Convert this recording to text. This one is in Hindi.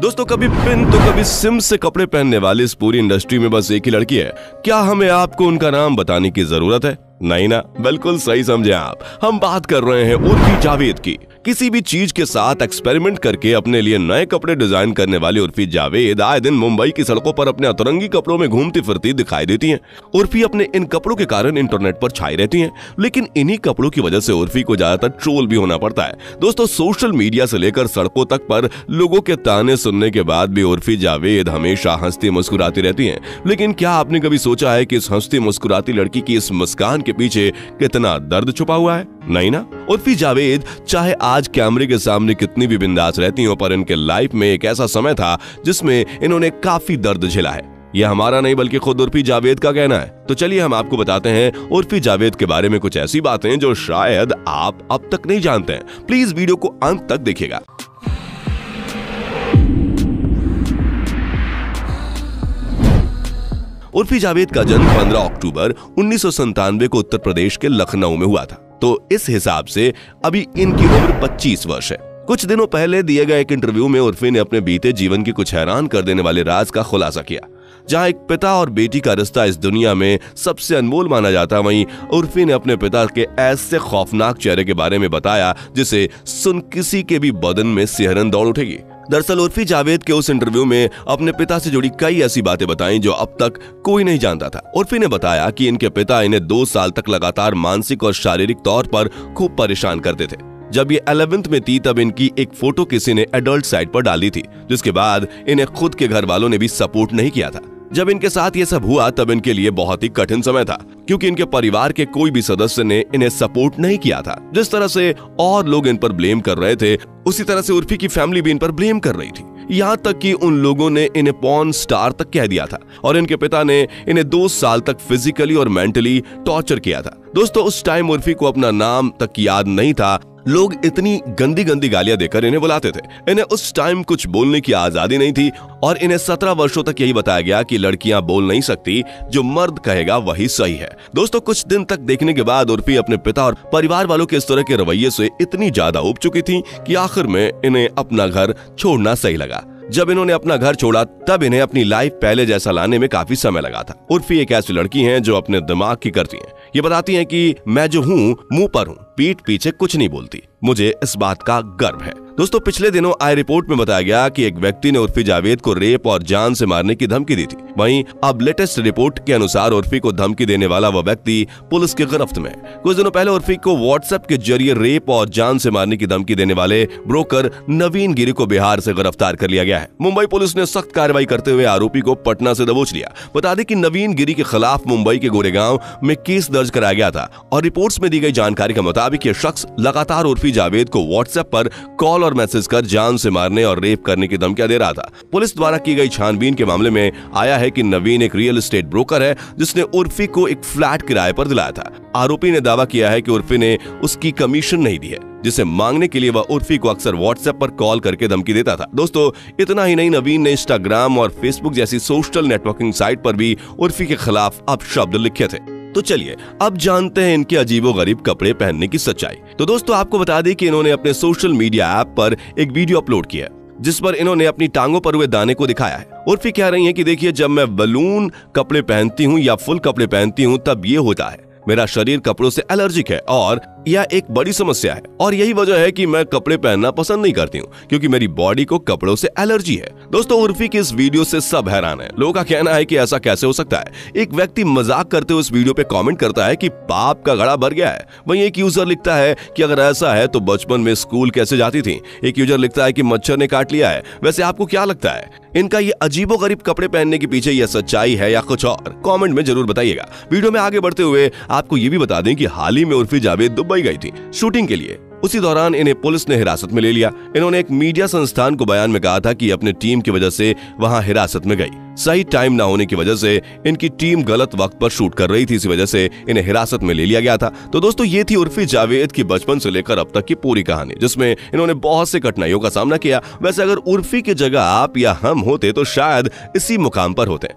दोस्तों कभी पिन तो कभी सिम से कपड़े पहनने वाली इस पूरी इंडस्ट्री में बस एक ही लड़की है। क्या हमें आपको उनका नाम बताने की जरूरत है? नहीं ना, बिल्कुल सही समझे आप। हम बात कर रहे हैं उर्फी जावेद की। किसी भी चीज के साथ एक्सपेरिमेंट करके अपने लिए नए कपड़े डिजाइन करने वाली उर्फी जावेद आए दिन मुंबई की सड़कों पर अपने अतरंगी कपड़ों में घूमती फिरती दिखाई देती हैं। उर्फी अपने इन कपड़ों के कारण इंटरनेट पर छाई रहती हैं, लेकिन इन्हीं कपड़ों की वजह से उर्फी को ज्यादातर ट्रोल भी होना पड़ता है। दोस्तों सोशल मीडिया से लेकर सड़कों तक पर लोगों के ताने सुनने के बाद भी उर्फी जावेद हमेशा हंसती मुस्कुराती रहती हैं। लेकिन क्या आपने कभी सोचा है कि इस हंसती मुस्कुराती लड़की की इस मुस्कान के पीछे कितना दर्द छुपा हुआ है? नहीं ना। उर्फी जावेद चाहे आज कैमरे के सामने कितनी भी बिंदास रहती हो, पर इनके लाइफ में एक ऐसा समय था जिसमें इन्होंने काफी दर्द झेला है। यह हमारा नहीं बल्कि खुद उर्फी जावेद का कहना है। तो चलिए हम आपको बताते हैं उर्फी जावेद के बारे में कुछ ऐसी बातें जो शायद आप अब तक नहीं जानते हैं। प्लीज वीडियो को अंत तक देखिएगा। उर्फी जावेद का जन्म 15 अक्टूबर 1997 को उत्तर प्रदेश के लखनऊ में हुआ था। तो इस हिसाब से अभी इनकी उम्र 25 वर्ष है। कुछ दिनों पहले दिए गए एक इंटरव्यू में उर्फी ने अपने बीते जीवन की कुछ हैरान कर देने वाले राज का खुलासा किया। जहां एक पिता और बेटी का रिश्ता इस दुनिया में सबसे अनमोल माना जाता, वहीं उर्फी ने अपने पिता के ऐसे खौफनाक चेहरे के बारे में बताया जिसे सुन किसी के भी बदन में सिहरन दौड़ उठेगी। दरअसल उर्फी जावेद के उस इंटरव्यू में अपने पिता से जुड़ी कई ऐसी बातें बताई जो अब तक कोई नहीं जानता था। उर्फी ने बताया कि इनके पिता इन्हें 2 साल तक लगातार मानसिक और शारीरिक तौर पर खूब परेशान करते थे। जब ये 11th में थी तब इनकी एक फोटो किसी ने एडल्ट साइट पर डाली थी, जिसके बाद इन्हें खुद के घर वालों ने भी सपोर्ट नहीं किया था। जब इनके साथ ये सब हुआ तब इनके लिए बहुत ही कठिन समय था, क्योंकि इनके परिवार के कोई भी सदस्य ने इन्हें सपोर्ट नहीं किया था। जिस तरह से और लोग इन पर ब्लेम कर रहे थे, उसी तरह से उर्फी की फैमिली भी इन पर ब्लेम कर रही थी। यहाँ तक कि उन लोगों ने इन्हें पॉर्न स्टार तक कह दिया था और इनके पिता ने इन्हें 2 साल तक फिजिकली और मेंटली टॉर्चर किया था। दोस्तों उस टाइम उर्फी को अपना नाम तक याद नहीं था। लोग इतनी गंदी गंदी गालियां देकर इन्हें बुलाते थे। इन्हें उस टाइम कुछ बोलने की आजादी नहीं थी और इन्हें 17 वर्षों तक यही बताया गया कि लड़कियां बोल नहीं सकती, जो मर्द कहेगा वही सही है। दोस्तों कुछ दिन तक देखने के बाद उर्फी अपने पिता और परिवार वालों के इस तरह के रवैये से इतनी ज्यादा उब चुकी थी कि आखिर में इन्हें अपना घर छोड़ना सही लगा। जब इन्होंने अपना घर छोड़ा तब इन्हें अपनी लाइफ पहले जैसा लाने में काफी समय लगा था। उर्फी एक ऐसी लड़की हैं जो अपने दिमाग की करती हैं। ये बताती हैं कि मैं जो हूँ मुंह पर हूँ, पीठ पीछे कुछ नहीं बोलती। मुझे इस बात का गर्व है। दोस्तों पिछले दिनों आई रिपोर्ट में बताया गया कि एक व्यक्ति ने उर्फी जावेद को रेप और जान से मारने की धमकी दी थी। वहीं अब लेटेस्ट रिपोर्ट के अनुसार उर्फी को धमकी देने वाला वह व्यक्ति पुलिस की गिरफ्त में। कुछ दिनों पहले उर्फी को व्हाट्सएप के जरिए रेप और जान से मारने की धमकी देने वाले ब्रोकर नवीन गिरी को बिहार से गिरफ्तार कर लिया गया है। मुंबई पुलिस ने सख्त कार्रवाई करते हुए आरोपी को पटना से दबोच लिया। बता दें कि नवीन गिरी के खिलाफ मुंबई के गोरेगांव में केस दर्ज कराया गया था और रिपोर्ट्स में दी गई जानकारी के मुताबिक यह शख्स लगातार उर्फी जावेद को व्हाट्सएप पर कॉल और मैसेज कर जान से मारने और रेप करने की धमकियां दे रहा था। पुलिस द्वारा की गई छानबीन के मामले में आया है कि नवीन एक रियल एस्टेट ब्रोकर है जिसने उर्फी को एक फ्लैट किराए पर दिलाया था। आरोपी ने दावा किया है कि उर्फी ने उसकी कमीशन नहीं दी है, जिसे मांगने के लिए वह उर्फी को अक्सर व्हाट्सएप पर कॉल करके धमकी देता था। दोस्तों इतना ही नहीं, नवीन ने इंस्टाग्राम और फेसबुक जैसी सोशल नेटवर्किंग साइट पर भी उर्फी के खिलाफ अपशब्द लिखे थे। तो चलिए अब जानते हैं इनके अजीबोगरीब कपड़े पहनने की सच्चाई। तो दोस्तों आपको बता दें कि इन्होंने अपने सोशल मीडिया ऐप पर एक वीडियो अपलोड किया जिस पर इन्होंने अपनी टांगों पर हुए दाने को दिखाया है। उर्फी कह रही हैं कि देखिए, जब मैं बलून कपड़े पहनती हूँ या फुल कपड़े पहनती हूँ तब ये होता है। मेरा शरीर कपड़ों से एलर्जिक है और यह एक बड़ी समस्या है और यही वजह है कि मैं कपड़े पहनना पसंद नहीं करती हूँ, क्योंकि मेरी बॉडी को कपड़ों से एलर्जी है। दोस्तों उर्फी के इस वीडियो से सब हैरान है। लोगों का कहना है कि ऐसा कैसे हो सकता है। एक व्यक्ति मजाक करते हुए इस वीडियो पे कमेंट करता है कि पाप का घड़ा भर गया है। वहीं एक यूजर लिखता है कि अगर ऐसा है तो बचपन में स्कूल कैसे जाती थी। एक यूजर लिखता है कि मच्छर ने काट लिया है। वैसे आपको क्या लगता है, इनका ये अजीबोगरीब कपड़े पहनने के पीछे यह सच्चाई है या कुछ और? कमेंट में जरूर बताइएगा। वीडियो में आगे बढ़ते हुए आपको ये भी बता दें कि हाल ही में उर्फी जावेद दुबई गई थी शूटिंग के लिए। उसी दौरान इन्हें पुलिस ने हिरासत में ले लिया। इन्होंने एक मीडिया संस्थान को बयान में कहा था कि अपने टीम की वजह से वहां हिरासत में गई। सही टाइम ना होने की वजह से इनकी टीम गलत वक्त पर शूट कर रही थी, इसी वजह से इन्हें हिरासत में ले लिया गया था। तो दोस्तों ये थी उर्फी जावेद की बचपन से लेकर अब तक की पूरी कहानी, जिसमें इन्होंने बहुत से कठिनाइयों का सामना किया। वैसे अगर उर्फी की जगह आप या हम होते तो शायद इसी मुकाम पर होते।